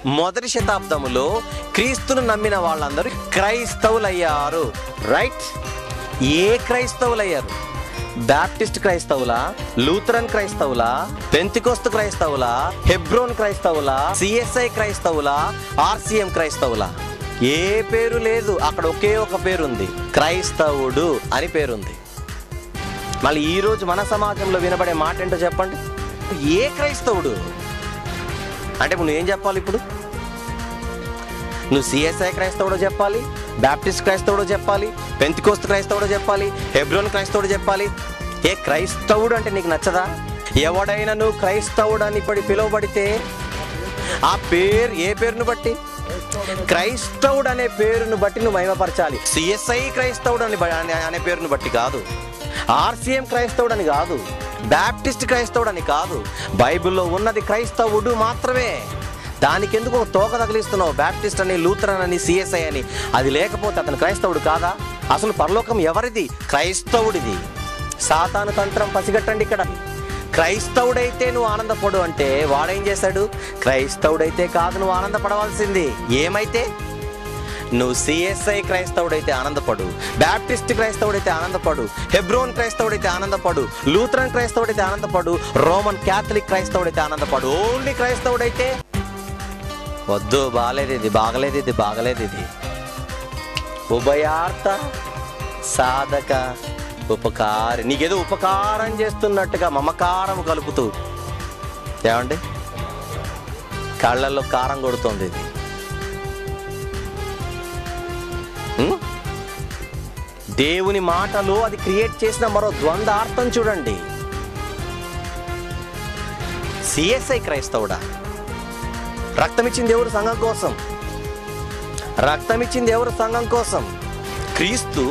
మొదటి శతాబ్దములో క్రీస్తును నమ్మిన వాళ్ళందరూ క్రైస్తవులయ్యారు. రైట్? ఏ క్రైస్తవులయ్యారు? బ్యాప్టిస్ట్ క్రైస్తవులా, లూథరన్ క్రైస్తవులా, పెంతికోస్తు క్రైస్తవులా, హెబ్రోన్ క్రైస్తవులా, సిఎస్ఐ క్రైస్తవులా, ఆర్సిఎం క్రైస్తవులా? ఏ పేరు లేదు. అక్కడ ఒకే ఒక పేరుంది, క్రైస్తవుడు అని పేరుంది. మళ్ళీ ఈరోజు మన సమాజంలో వినబడే మాట ఏంటో చెప్పండి. ఏ క్రైస్తవుడు అంటే నువ్వేం చెప్పాలి? ఇప్పుడు నువ్వు సిఎస్ఐ క్రైస్తవుడో చెప్పాలి, బ్యాప్టిస్ట్ క్రైస్తవుడో చెప్పాలి, పెంతికోస్తు క్రైస్తవుడో చెప్పాలి, హెబ్రోన్ క్రైస్తవుడో చెప్పాలి. ఏ క్రైస్తవుడు అంటే నీకు నచ్చదా? ఎవడైనా నువ్వు క్రైస్తవుడు అని పిలువబడితే ఆ పేరు ఏ పేరును బట్టి? క్రైస్తవుడు అనే పేరును బట్టి నువ్వు మహిమపరచాలి. సిఎస్ఐ క్రైస్తవుడు అనే పేరును బట్టి కాదు, ఆర్సిఎం క్రైస్తవుడు అని కాదు, బ్యాప్టిస్ట్ క్రైస్తవుడు అని కాదు. బైబిల్లో ఉన్నది క్రైస్తవుడు మాత్రమే. దానికి ఎందుకు ఒక తోక తగిలిస్తున్నావు? బ్యాప్టిస్ట్ అని, లూథరన్ అని, సిఎస్ఐ అని. అది లేకపోతే అతను క్రైస్తవుడు కాదా? అసలు పరలోకం ఎవరిది? క్రైస్తవుడిది. సాతాను తంత్రం పసిగట్టండి. ఇక్కడ క్రైస్తవుడైతే నువ్వు ఆనందపడు అంటే వాడేం చేశాడు? క్రైస్తవుడైతే కాదు నువ్వు ఆనందపడవలసింది. ఏమైతే? నువ్వు సిఎస్ఐ క్రైస్తవుడైతే ఆనందపడు, బ్యాప్టిస్ట్ క్రైస్తవుడైతే ఆనందపడు, హెబ్రోన్ క్రైస్తవుడైతే ఆనందపడు, లూథరన్ క్రైస్తవుడైతే ఆనందపడు, రోమన్ క్యాథలిక్ క్రైస్తవుడైతే ఆనందపడు. ఓన్లీ క్రైస్తవుడైతే వద్దు, బాగలేదు ఇది. ఉభయార్థ సాధక ఉపకారి. నీకేదో ఉపకారం చేస్తున్నట్టుగా మమకారం కలుపుతూ, ఏమండి, కళ్ళల్లో కారం కొడుతుంది ఇది. దేవుని మాటలో అది క్రియేట్ చేసిన మరో ద్వంద్వార్థం చూడండి. సిఎస్ఐ క్రైస్తవుడా? రక్తమిచ్చింది ఎవరు? సంఘం కోసం. క్రీస్తు